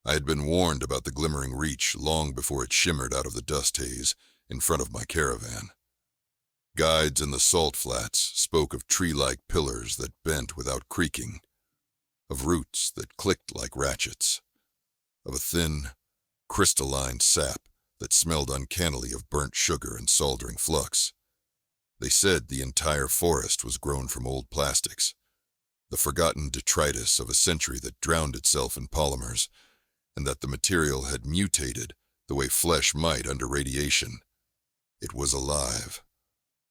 I had been warned about the glimmering reach long before it shimmered out of the dust haze in front of my caravan. Guides in the salt flats spoke of tree-like pillars that bent without creaking, of roots that clicked like ratchets, of a thin, crystalline sap that smelled uncannily of burnt sugar and soldering flux. They said the entire forest was grown from old plastics, the forgotten detritus of a century that drowned itself in polymers, and that the material had mutated the way flesh might under radiation. It was alive,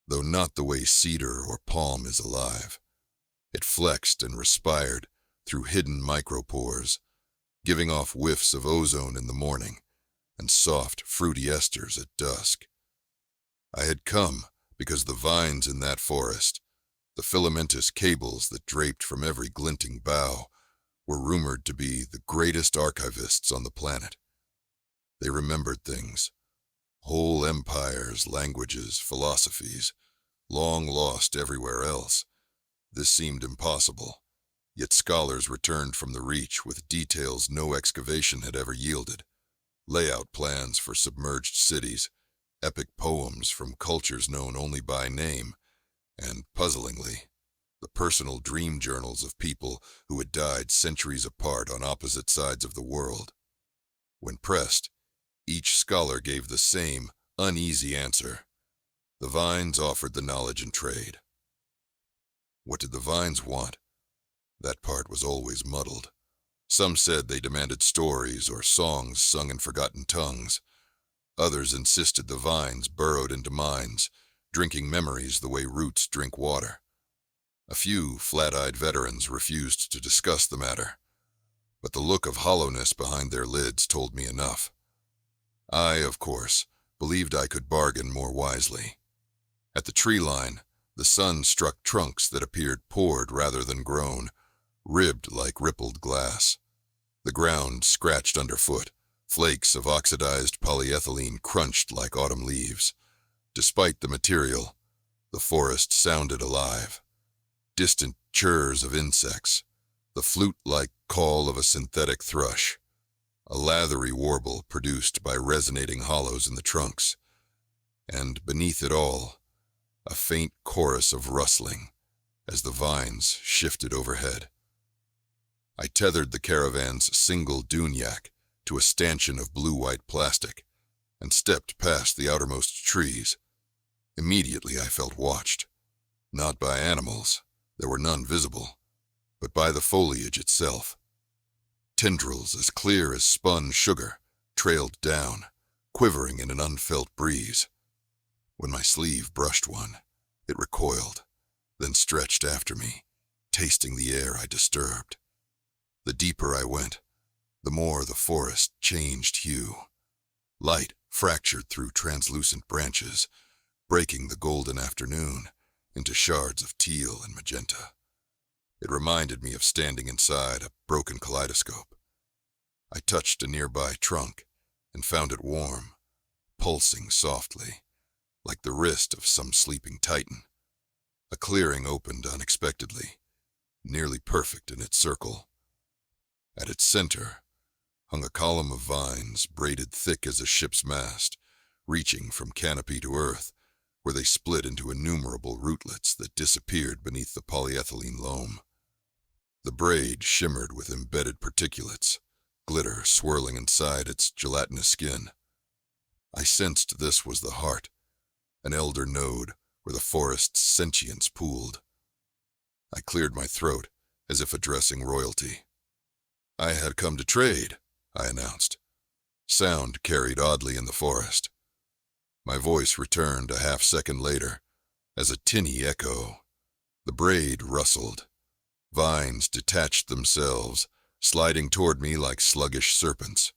though not the way cedar or palm is alive. It flexed and respired through hidden micropores, giving off whiffs of ozone in the morning and soft, fruity esters at dusk. I had come because the vines in that forest, the filamentous cables that draped from every glinting bough, were rumored to be the greatest archivists on the planet. They remembered things, whole empires, languages, philosophies, long lost everywhere else. This seemed impossible, yet scholars returned from the reach with details no excavation had ever yielded, layout plans for submerged cities, epic poems from cultures known only by name, and, puzzlingly, the personal dream journals of people who had died centuries apart on opposite sides of the world. When pressed, each scholar gave the same, uneasy answer. The vines offered the knowledge in trade. What did the vines want? That part was always muddled. Some said they demanded stories or songs sung in forgotten tongues. Others insisted the vines burrowed into minds, drinking memories the way roots drink water. A few flat-eyed veterans refused to discuss the matter, but the look of hollowness behind their lids told me enough. I, of course, believed I could bargain more wisely. At the tree line, the sun struck trunks that appeared poured rather than grown, ribbed like rippled glass. The ground scratched underfoot, flakes of oxidized polyethylene crunched like autumn leaves. Despite the material, the forest sounded alive. Distant chirrs of insects, the flute-like call of a synthetic thrush, a lathery warble produced by resonating hollows in the trunks, and beneath it all, a faint chorus of rustling as the vines shifted overhead. I tethered the caravan's single dune yak to a stanchion of blue-white plastic and stepped past the outermost trees. Immediately I felt watched, not by animals, there were none visible, but by the foliage itself. Tendrils as clear as spun sugar trailed down, quivering in an unfelt breeze. When my sleeve brushed one, it recoiled, then stretched after me, tasting the air I disturbed. The deeper I went, the more the forest changed hue. Light fractured through translucent branches, breaking the golden afternoon into shards of teal and magenta. It reminded me of standing inside a broken kaleidoscope. I touched a nearby trunk and found it warm, pulsing softly, like the wrist of some sleeping titan. A clearing opened unexpectedly, nearly perfect in its circle. At its center hung a column of vines braided thick as a ship's mast, reaching from canopy to earth, where they split into innumerable rootlets that disappeared beneath the polyethylene loam. The braid shimmered with embedded particulates, glitter swirling inside its gelatinous skin. I sensed this was the heart, an elder node where the forest's sentience pooled. I cleared my throat as if addressing royalty. I had come to trade, I announced. Sound carried oddly in the forest. My voice returned a half-second later, as a tinny echo. The braid rustled. Vines detached themselves, sliding toward me like sluggish serpents.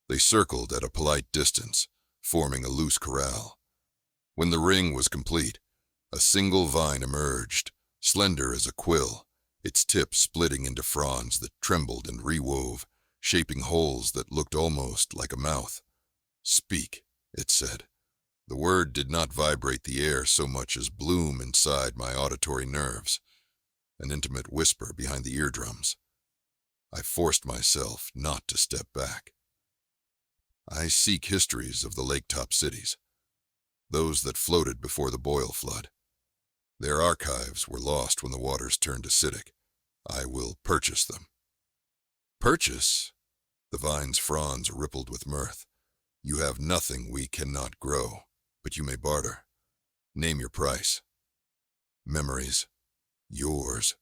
They circled at a polite distance, forming a loose corral. When the ring was complete, a single vine emerged, slender as a quill, its tip splitting into fronds that trembled and rewove, shaping holes that looked almost like a mouth. "Speak," it said. The word did not vibrate the air so much as bloom inside my auditory nerves, an intimate whisper behind the eardrums. I forced myself not to step back. I seek histories of the lake-top cities, those that floated before the boil flood. Their archives were lost when the waters turned acidic. I will purchase them. Purchase? The vine's fronds rippled with mirth. You have nothing we cannot grow, but you may barter. Name your price. Memories. Yours.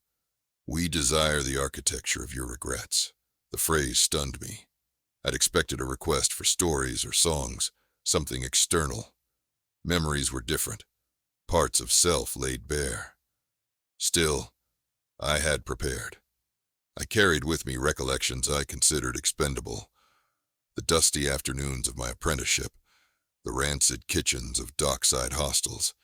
We desire the architecture of your regrets. The phrase stunned me. I'd expected a request for stories or songs, something external. Memories were different. Parts of self laid bare. Still, I had prepared. I carried with me recollections I considered expendable. The dusty afternoons of my apprenticeship, the rancid kitchens of dockside hostels,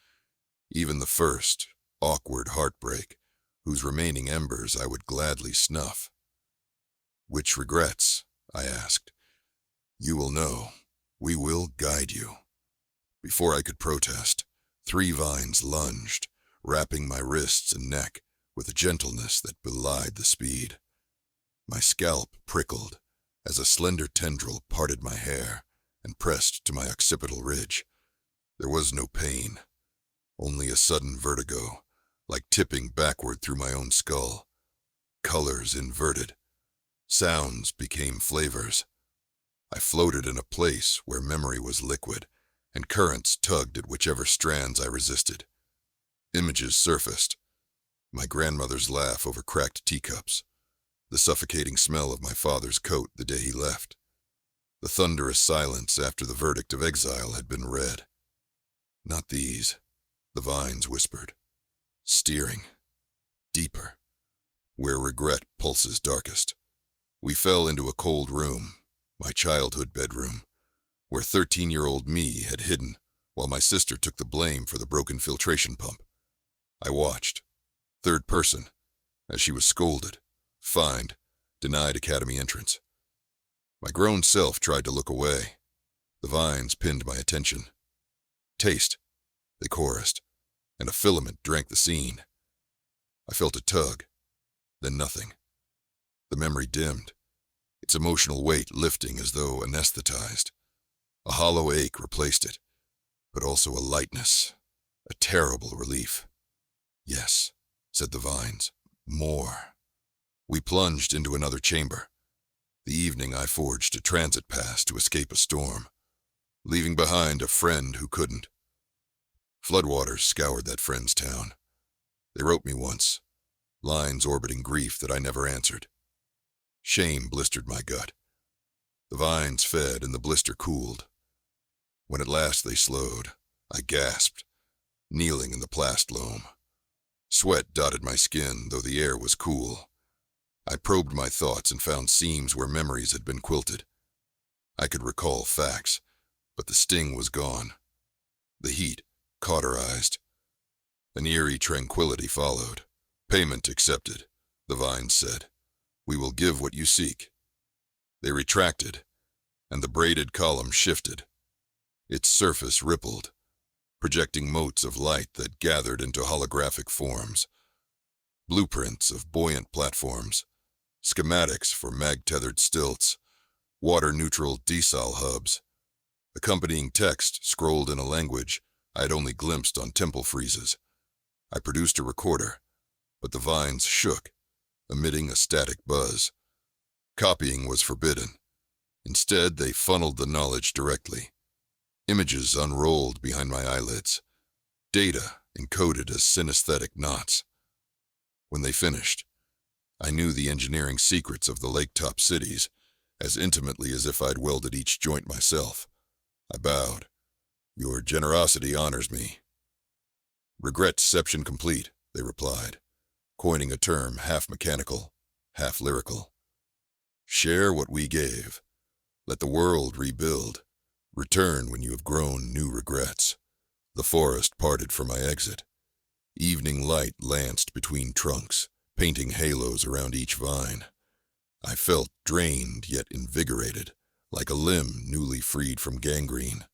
even the first, awkward heartbreak, whose remaining embers I would gladly snuff. Which regrets? I asked. You will know. We will guide you. Before I could protest, 3 vines lunged, wrapping my wrists and neck with a gentleness that belied the speed. My scalp prickled as a slender tendril parted my hair and pressed to my occipital ridge. There was no pain, only a sudden vertigo, like tipping backward through my own skull. Colors inverted. Sounds became flavors. I floated in a place where memory was liquid, and currents tugged at whichever strands I resisted. Images surfaced. My grandmother's laugh over cracked teacups. The suffocating smell of my father's coat the day he left. The thunderous silence after the verdict of exile had been read. Not these, the vines whispered. Steering. Deeper. Where regret pulses darkest. We fell into a cold room, my childhood bedroom, where 13-year-old me had hidden while my sister took the blame for the broken filtration pump. I watched, third person, as she was scolded, fined, denied academy entrance. My grown self tried to look away. The vines pinned my attention. Taste, they chorused, and a filament drank the scene. I felt a tug, then nothing. The memory dimmed, its emotional weight lifting as though anesthetized. A hollow ache replaced it, but also a lightness, a terrible relief. Yes, said the vines, more. We plunged into another chamber. The evening I forged a transit pass to escape a storm, leaving behind a friend who couldn't. Floodwaters scoured that friend's town. They wrote me once, lines orbiting grief that I never answered. Shame blistered my gut. The vines fed and the blister cooled. When at last they slowed, I gasped, kneeling in the plast loam. Sweat dotted my skin, though the air was cool. I probed my thoughts and found seams where memories had been quilted. I could recall facts, but the sting was gone. The heat cauterized. An eerie tranquility followed. Payment accepted, the vines said. We will give what you seek. They retracted, and the braided column shifted. Its surface rippled, projecting motes of light that gathered into holographic forms. Blueprints of buoyant platforms, schematics for mag-tethered stilts, water-neutral desal hubs. Accompanying text scrolled in a language I had only glimpsed on temple friezes. I produced a recorder, but the vines shook, emitting a static buzz. Copying was forbidden. Instead, they funneled the knowledge directly. Images unrolled behind my eyelids. Data encoded as synesthetic knots. When they finished, I knew the engineering secrets of the lake-top cities as intimately as if I'd welded each joint myself. I bowed. Your generosity honors me. Regretception complete, they replied, coining a term half mechanical, half lyrical. Share what we gave. Let the world rebuild. Return when you have grown new regrets. The forest parted for my exit. Evening light lanced between trunks, painting halos around each vine. I felt drained yet invigorated, like a limb newly freed from gangrene.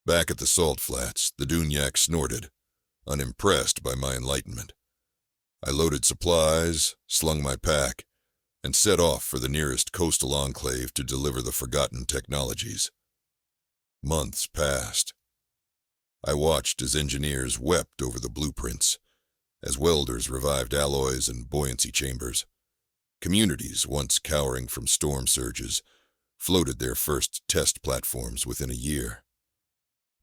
Back at the salt flats, the Dunyak snorted, unimpressed by my enlightenment. I loaded supplies, slung my pack, and set off for the nearest coastal enclave to deliver the forgotten technologies. Months passed. I watched as engineers wept over the blueprints, as welders revived alloys and buoyancy chambers. Communities, once cowering from storm surges, floated their first test platforms within a year.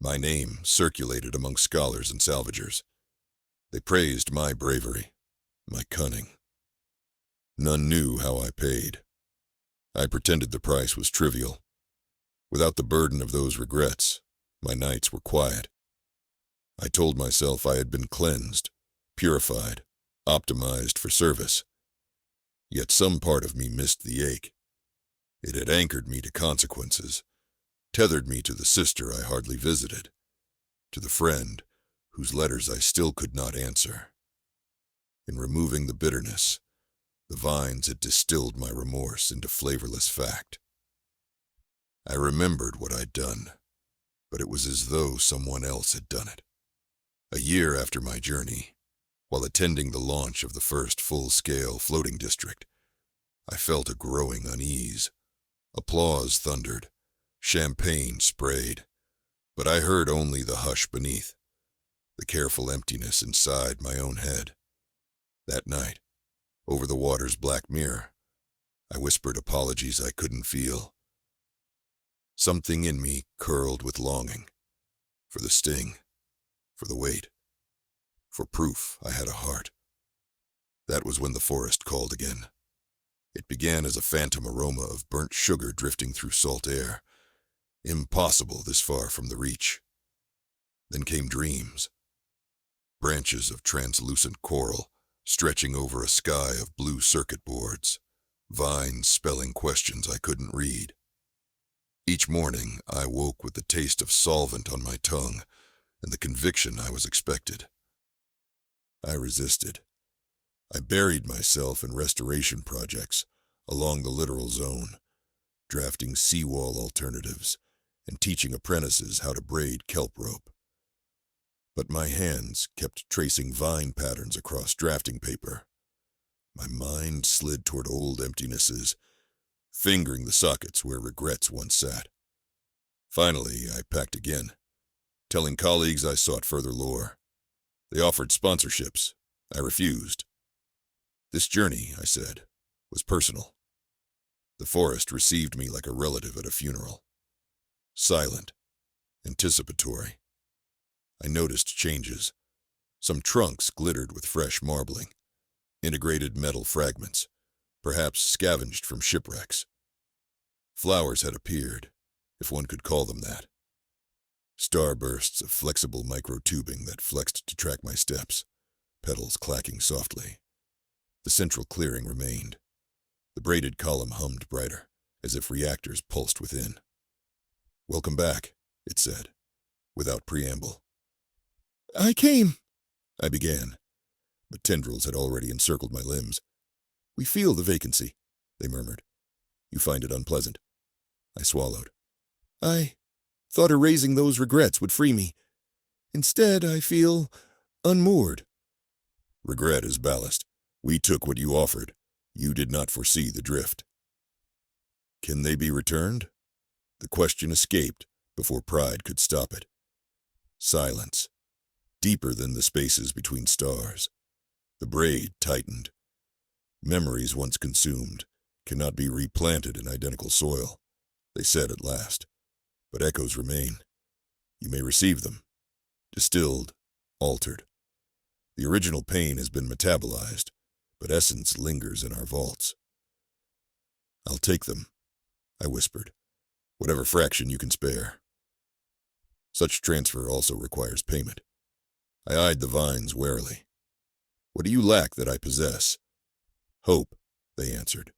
My name circulated among scholars and salvagers. They praised my bravery, my cunning. None knew how I paid. I pretended the price was trivial. Without the burden of those regrets, my nights were quiet. I told myself I had been cleansed, purified, optimized for service. Yet some part of me missed the ache. It had anchored me to consequences, tethered me to the sister I hardly visited, to the friend whose letters I still could not answer. In removing the bitterness, the vines had distilled my remorse into flavorless fact. I remembered what I'd done, but it was as though someone else had done it. A year after my journey, while attending the launch of the first full-scale floating district, I felt a growing unease. Applause thundered, champagne sprayed, but I heard only the hush beneath, the careful emptiness inside my own head. That night, over the water's black mirror, I whispered apologies I couldn't feel. Something in me curled with longing, for the sting, for the weight, for proof I had a heart. That was when the forest called again. It began as a phantom aroma of burnt sugar drifting through salt air, impossible this far from the reach. Then came dreams, branches of translucent coral stretching over a sky of blue circuit boards, vines spelling questions I couldn't read. Each morning I woke with the taste of solvent on my tongue and the conviction I was expected. I resisted. I buried myself in restoration projects along the littoral zone, drafting seawall alternatives and teaching apprentices how to braid kelp rope. But my hands kept tracing vine patterns across drafting paper. My mind slid toward old emptinesses, fingering the sockets where regrets once sat. Finally, I packed again, telling colleagues I sought further lore. They offered sponsorships. I refused. This journey, I said, was personal. The forest received me like a relative at a funeral. Silent, anticipatory. I noticed changes. Some trunks glittered with fresh marbling, integrated metal fragments, perhaps scavenged from shipwrecks. Flowers had appeared, if one could call them that. Starbursts of flexible microtubing that flexed to track my steps, petals clacking softly. The central clearing remained. The braided column hummed brighter, as if reactors pulsed within. "Welcome back," it said, without preamble. "I came," I began, but tendrils had already encircled my limbs. "We feel the vacancy," they murmured. "You find it unpleasant." I swallowed. "I thought erasing those regrets would free me. Instead, I feel unmoored." "Regret is ballast. We took what you offered. You did not foresee the drift." "Can they be returned?" The question escaped before pride could stop it. Silence, deeper than the spaces between stars. The braid tightened. Memories once consumed cannot be replanted in identical soil, they said at last. But echoes remain. You may receive them, distilled, altered. The original pain has been metabolized, but essence lingers in our vaults. "I'll take them," I whispered, "whatever fraction you can spare." Such transfer also requires payment. I eyed the vines warily. "What do you lack that I possess?" "Hope," they answered.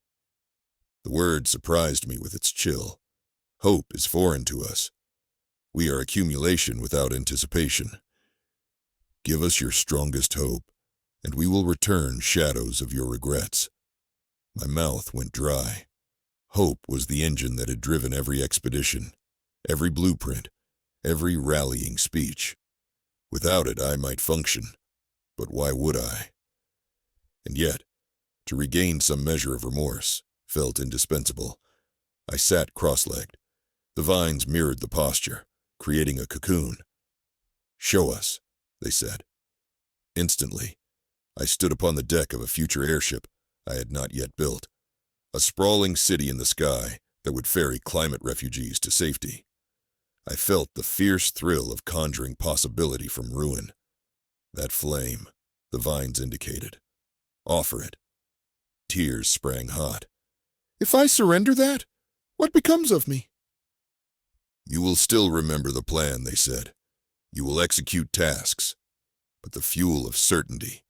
The word surprised me with its chill. Hope is foreign to us. We are accumulation without anticipation. Give us your strongest hope, and we will return shadows of your regrets. My mouth went dry. Hope was the engine that had driven every expedition, every blueprint, every rallying speech. Without it, I might function, but why would I? And yet, To regain some measure of remorse felt indispensable. I sat cross-legged. The vines mirrored the posture, creating a cocoon. "Show us," they said. Instantly, I stood upon the deck of a future airship I had not yet built, a sprawling city in the sky that would ferry climate refugees to safety. I felt the fierce thrill of conjuring possibility from ruin. That flame, the vines indicated. Offer it. Tears sprang hot. "If I surrender that, what becomes of me?" "You will still remember the plan," they said. "You will execute tasks, but the fuel of certainty,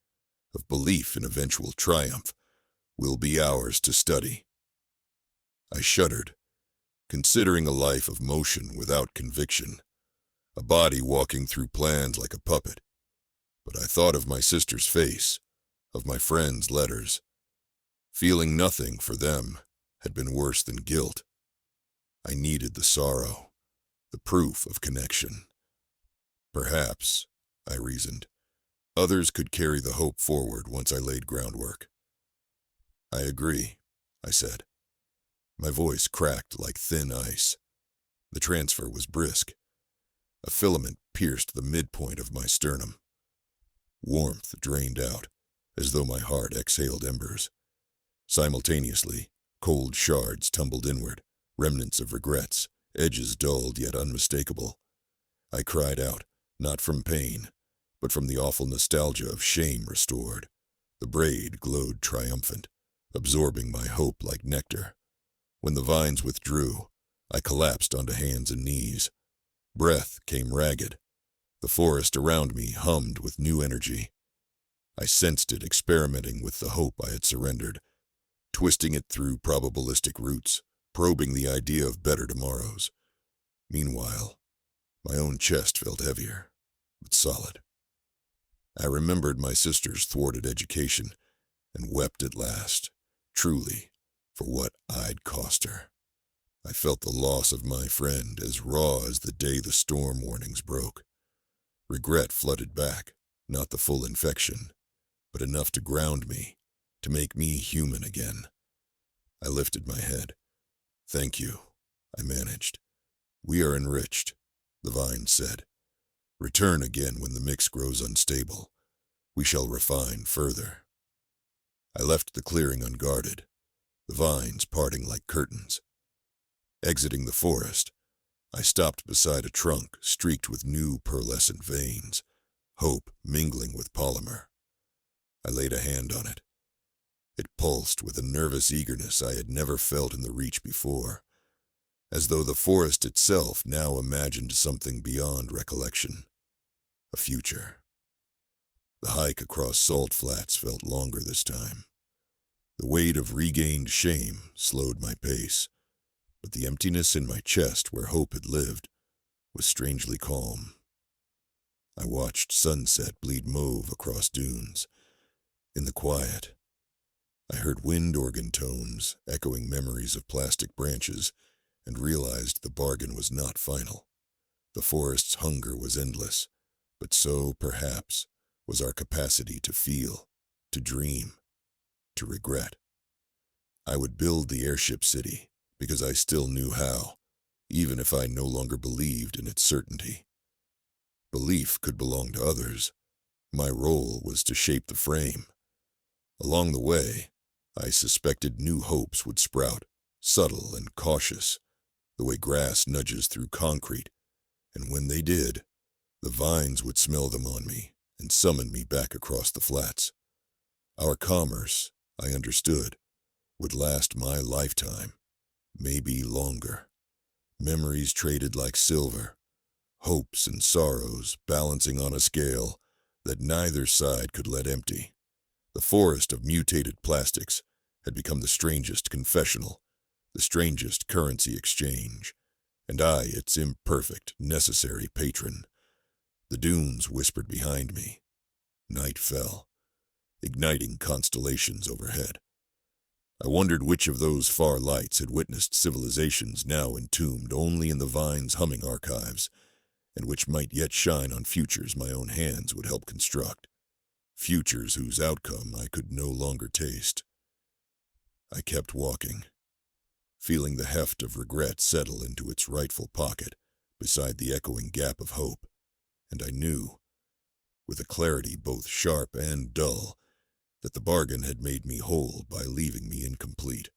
of belief in eventual triumph, will be ours to study." I shuddered, considering a life of motion without conviction, a body walking through plans like a puppet. But I thought of my sister's face, of my friends' letters. Feeling nothing for them had been worse than guilt. I needed the sorrow, the proof of connection. Perhaps, I reasoned, others could carry the hope forward once I laid groundwork. "I agree," I said. My voice cracked like thin ice. The transfer was brisk. A filament pierced the midpoint of my sternum. Warmth drained out, as though my heart exhaled embers. Simultaneously, cold shards tumbled inward, remnants of regrets, edges dulled yet unmistakable. I cried out, not from pain, but from the awful nostalgia of shame restored. The braid glowed triumphant, absorbing my hope like nectar. When the vines withdrew, I collapsed onto hands and knees. Breath came ragged. The forest around me hummed with new energy. I sensed it experimenting with the hope I had surrendered, twisting it through probabilistic roots, probing the idea of better tomorrows. Meanwhile, my own chest felt heavier, but solid. I remembered my sister's thwarted education and wept at last, truly, for what I'd cost her. I felt the loss of my friend as raw as the day the storm warnings broke. Regret flooded back, not the full infection, but enough to ground me, to make me human again. I lifted my head. "Thank you," I managed. "We are enriched," the vine said. "Return again when the mix grows unstable. We shall refine further." I left the clearing unguarded, the vines parting like curtains. Exiting the forest, I stopped beside a trunk streaked with new pearlescent veins, hope mingling with polymer. I laid a hand on it. It pulsed with a nervous eagerness I had never felt in the reach before, as though the forest itself now imagined something beyond recollection, a future. The hike across salt flats felt longer this time. The weight of regained shame slowed my pace, but the emptiness in my chest where hope had lived was strangely calm. I watched sunset bleed mauve across dunes. In the quiet, I heard wind organ tones echoing memories of plastic branches and realized the bargain was not final. The forest's hunger was endless, but so, perhaps, was our capacity to feel, to dream, to regret. I would build the airship city because I still knew how, even if I no longer believed in its certainty. Belief could belong to others. My role was to shape the frame. Along the way, I suspected new hopes would sprout, subtle and cautious, the way grass nudges through concrete, and when they did, the vines would smell them on me and summon me back across the flats. Our commerce, I understood, would last my lifetime, maybe longer. Memories traded like silver, hopes and sorrows balancing on a scale that neither side could let empty. The forest of mutated plastics had become the strangest confessional, the strangest currency exchange, and I its imperfect, necessary patron. The dunes whispered behind me. Night fell, igniting constellations overhead. I wondered which of those far lights had witnessed civilizations now entombed only in the vine's humming archives, and which might yet shine on futures my own hands would help construct. Futures whose outcome I could no longer taste. I kept walking, feeling the heft of regret settle into its rightful pocket beside the echoing gap of hope, and I knew, with a clarity both sharp and dull, that the bargain had made me whole by leaving me incomplete.